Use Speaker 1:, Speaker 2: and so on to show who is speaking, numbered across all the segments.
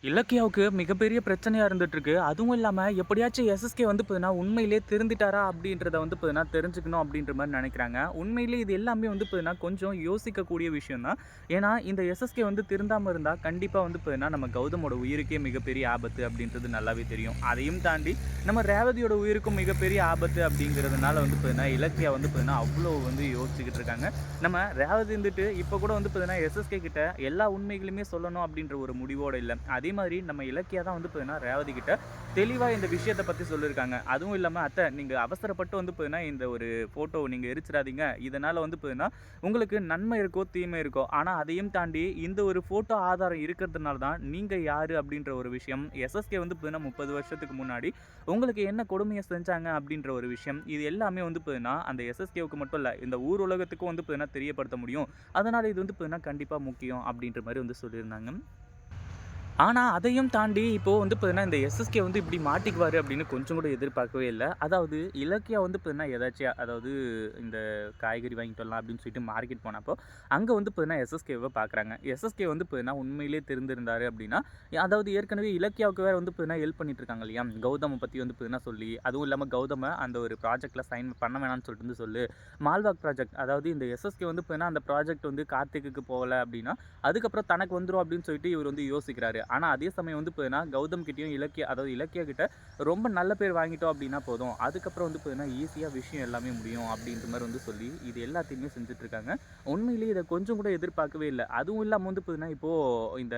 Speaker 1: இலக்கியாவுக்கு மிகப்பெரிய பிரச்சனையா இருந்துட்டுருக்கு. அதுவும் இல்லாம எப்படியாச்சும் எஸ்எஸ்கே வந்து பார்த்தீங்கன்னா, உண்மையிலேயே திருந்திட்டாரா அப்படின்றத வந்து பார்த்தீங்கன்னா, தெரிஞ்சுக்கணும் அப்படின்ற மாரி நெனைக்கிறாங்க. உண்மையிலேயே இது எல்லாமே வந்து பார்த்தீங்கன்னா, கொஞ்சம் யோசிக்கக்கூடிய விஷயம் தான். ஏன்னா, இந்த எஸ்எஸ்கே வந்து திருந்தாம இருந்தா, கண்டிப்பா வந்து பார்த்தீங்கன்னா, நம்ம கௌதமோட உயிருக்கே மிகப்பெரிய ஆபத்து அப்படின்றது நல்லாவே தெரியும். அதையும் தாண்டி நம்ம ரேவதியோட உயிருக்கும் மிகப்பெரிய ஆபத்து அப்படிங்கிறதுனால வந்து பார்த்தீங்கன்னா, இலக்கியா வந்து பார்த்தீங்கன்னா, அவ்வளோ வந்து யோசிச்சுக்கிட்டு இருக்காங்க. நம்ம ரேவதி இருந்துட்டு இப்போ கூட வந்து பார்த்தீங்கன்னா, எஸ்எஸ்கே கிட்ட எல்லா உண்மைகளையுமே சொல்லணும் அப்படின்ற ஒரு முடிவோட இல்ல. அதே மாதிரி நம்ம இலக்கியா தான் வந்து பார்த்தீங்கன்னா, ரேவதி கிட்ட தெளிவா இந்த விஷயத்த பத்தி சொல்லியிருக்காங்க. அதுவும் இல்லாம, "அத்தை நீங்க அவசரப்பட்டு வந்து பார்த்தீங்கன்னா, இந்த ஒரு ஃபோட்டோவ நீங்க எரிச்சிறாதீங்க. இதனால வந்து பார்த்தீங்கன்னா, உங்களுக்கு நன்மை இருக்கோ, தீமை இருக்கோ. ஆனா அதையும் தாண்டி இந்த ஒரு ஃபோட்டோ ஆதாரம் இருக்கிறதுனால தான் நீங்க யாரு அப்படின்ற ஒரு விஷயம், எஸ்எஸ்கே வந்து பார்த்தீங்கன்னா 30 வருஷத்துக்கு முன்னாடி உங்களுக்கு என்ன கொடுமைய செஞ்சாங்க அப்படின்ற ஒரு விஷயம், இது எல்லாமே வந்து பார்த்தீங்கன்னா, அந்த எஸ்எஸ்கேவுக்கு மட்டும் இல்ல, இந்த ஊர் உலகத்துக்கும் வந்து பார்த்தீங்கன்னா தெரியப்படுத்த முடியும். அதனால இது வந்து பார்த்தீங்கன்னா கண்டிப்பா முக்கியம்." அப்படின்ற மாரி வந்து சொல்லியிருந்தாங்க. ஆனா, அதையும் தாண்டி இப்போ வந்து பார்த்தீங்கன்னா, இந்த எஸ்எஸ்கே வந்து இப்படி மாட்டிக்குவாரு அப்படின்னு கொஞ்சம் கூட எதிர்பார்க்கவே இல்ல. அதாவது இலக்கியா வந்து பார்த்தீங்கன்னா, எதாச்சியா அதாவது இந்த காய்கறி வாங்கிட்டு வரலாம் அப்படின்னு சொல்லிட்டு மார்க்கெட் போனப்போ, அங்க வந்து பார்த்தீங்கன்னா எஸ்எஸ்கேவ பார்க்குறாங்க. எஸ்எஸ்கே வந்து பார்த்தீங்கன்னா, உண்மையிலேயே திருந்திருந்தாரு அப்படின்னா, அதாவது ஏற்கனவே இலக்கியாவுக்கு வேற வந்து பார்த்தீங்கன்னா ஹெல்ப் பண்ணிட்டு இருக்காங்க இல்லையா? கௌதம பத்தி வந்து பார்த்தீங்கன்னா சொல்லி, அதுவும் இல்லாம கௌதம அந்த ஒரு ப்ராஜெக்ட்ல சைன் பண்ண வேணாம்னு சொல்லிட்டு வந்து சொல்லு. மால்வாக் ப்ராஜெக்ட் அதாவது இந்த எஸ்எஸ்கே வந்து பார்த்தீங்கன்னா, அந்த ப்ராஜெக்ட் வந்து கார்த்திக்குக்கு போகல அப்படின்னா, அதுக்கப்புறம் தனக்கு வந்துரும் அப்படின்னு சொல்லிட்டு இவர் வந்து யோசிக்கிறாரு. ஆனா அதே சமயம் வந்து பார்த்தீங்கன்னா, கௌதம் கிட்டயும் இலக்கியா அதாவது இலக்கியா கிட்ட ரொம்ப நல்ல பேர் வாங்கிட்டோம் அப்படின்னா போதும். அதுக்கப்புறம் வந்து பார்த்தீங்கன்னா, ஈஸியா விஷயம் எல்லாமே முடியும் அப்படின்ற மாரி வந்து சொல்லி, இது எல்லாத்தையுமே செஞ்சுட்டு இருக்காங்க. உண்மையிலேயே இத கொஞ்சம் கூட எதிர்பார்க்கவே இல்ல. அதுவும் இல்லாம வந்து பார்த்தீங்கன்னா, இப்போ இந்த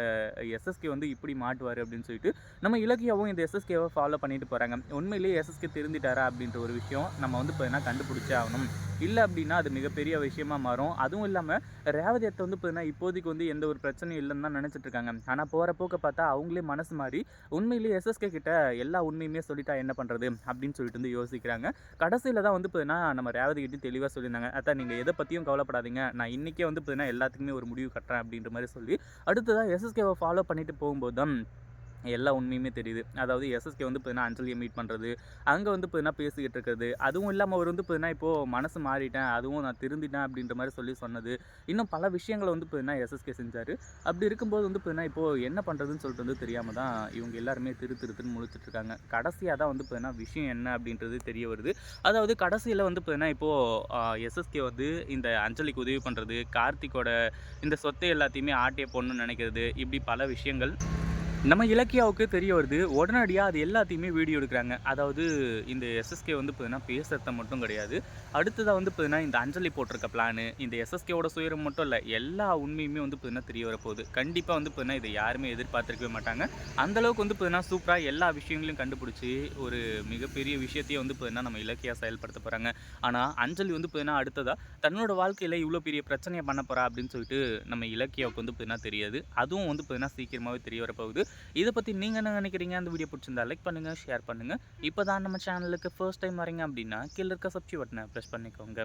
Speaker 1: எஸ்எஸ்கே வந்து இப்படி மாட்டுவாரு அப்படின்னு சொல்லிட்டு, நம்ம இலக்கியாவும் இந்த எஸ்எஸ்கேவ ஃபாலோ பண்ணிட்டு போறாங்க. உண்மையிலேயே எஸ்எஸ்கே திருந்திட்டாரா அப்படின்ற ஒரு விஷயம் நம்ம வந்து பார்த்தீங்கன்னா கண்டுபிடிச்சே ஆகணும். இல்ல அப்படின்னா அது மிகப்பெரிய விஷயமா மாறும். அதுவும் இல்லாம ரேவதி அத்த வந்து பார்த்தீங்கன்னா, இப்போதைக்கு வந்து எந்த ஒரு பிரச்சனையும் இல்லன்னு தான் நெனச்சுட்டு இருக்காங்க. ஆனா போற போக்க பார்த்தா அவங்களே மனசு மாறி, உண்மையிலேயே எஸ்எஸ்கே கிட்ட எல்லா உண்மையுமே சொல்லிட்டா என்ன பண்றது? அப்படின்னு சொல்லிட்டு வந்து யோசிக்கிறாங்க. கடைசியில தான் வந்து பார்த்தீங்கன்னா, நம்ம ரேவதி கிட்ட தெளிவா சொல்லியிருந்தாங்க. "அத்த நீங்க எத பத்தியும் கவலைப்படாதீங்க. நான் இன்னைக்கே வந்து பார்த்தீங்கன்னா, எல்லாத்துக்குமே ஒரு முடிவு கட்டுறேன்." அப்படின்ற மாரி சொல்லி, அடுத்ததா எஸ்எஸ்கேவ ஃபாலோ பண்ணிட்டு போகும்போது தான் எல்லா உண்மையுமே தெரியுது. அதாவது எஸ்எஸ்கே வந்து பார்த்தீங்கன்னா, அஞ்சலிய மீட் பண்றது, அங்க வந்து பார்த்தீங்கன்னா பேசிக்கிட்டு இருக்கிறது. அதுவும் இல்லாம அவர் வந்து பார்த்தீங்கன்னா, இப்போ மனசு மாறிட்டேன், அதுவும் நான் திருந்திட்டேன் அப்படின்ற மாரி சொல்லி சொன்னது. இன்னும் பல விஷயங்கள வந்து பார்த்தீங்கன்னா, எஸ்எஸ்கே செஞ்சாரு. அப்படி இருக்கும்போது வந்து பார்த்தீங்கன்னா, இப்போ என்ன பண்றதுன்னு சொல்லிட்டு வந்து தெரியாம தான் இவங்க எல்லாருமே திருன்னு முழிச்சுட்டு இருக்காங்க. கடைசியா தான் வந்து பார்த்தீங்கன்னா, விஷயம் என்ன அப்படின்றது தெரிய வருது. அதாவது கடைசியில வந்து பார்த்தீங்கன்னா, இப்போ எஸ்எஸ்கே வந்து இந்த அஞ்சலிக்கு உதவி பண்றது, கார்த்திக்கோட இந்த சொத்தை எல்லாத்தையுமே ஆட்டைய போடணும்னு நெனைக்கிறது, இப்படி பல விஷயங்கள் நம்ம இலக்கியாவுக்கு தெரிய வருது. உடனடியா அது எல்லாத்தையுமே வீடியோ எடுக்குறாங்க. அதாவது இந்த எஸ்எஸ்கே வந்து பார்த்தீங்கன்னா, பேசுறது மட்டும் கிடையாது. அடுத்ததா வந்து பார்த்தீங்கன்னா, இந்த அஞ்சலி போட்டிருக்க பிளானு, இந்த எஸ்எஸ்கேவோட சுயரம் மட்டும் இல்ல, எல்லா உண்மையுமே வந்து பார்த்தீங்கன்னா தெரிய வரப்போகுது. கண்டிப்பா வந்து பார்த்தீங்கன்னா, இத யாருமே எதிர்பார்த்திருக்கவே மாட்டாங்க. அந்த அளவுக்கு வந்து பார்த்தீங்கன்னா, சூப்பரா எல்லா விஷயங்களையும் கண்டுபிடிச்சு, ஒரு மிகப்பெரிய விஷயத்தையே வந்து பார்த்தீங்கன்னா, நம்ம இலக்கியா செயல்படுத்த போறாங்க. ஆனா, அஞ்சலி வந்து பார்த்தீங்கன்னா, அடுத்ததா தன்னோட வாழ்க்கையில இவ்ளோ பெரிய பிரச்சனைய பண்ண போறா அப்படின்னு சொல்லிட்டு, நம்ம இலக்கியாவுக்கு வந்து பார்த்தீங்கன்னா தெரியாது. அதுவும் வந்து பார்த்தீங்கன்னா, சீக்கிரமாவே தெரிய வரப்போகுது. இத பத்தி நீங்க என்ன நினைக்கிறீங்க? அந்த வீடியோ புடிச்சிருந்தா லைக் பண்ணுங்க, ஷேர் பண்ணுங்க. இப்ப தான் நம்ம சேனலுக்கு ஃபர்ஸ்ட் டைம் வரீங்க அப்டின்னா, கீழ இருக்க சப்ஸ்கிரைப் பட்டன பிரஸ் பண்ணிக்கோங்க.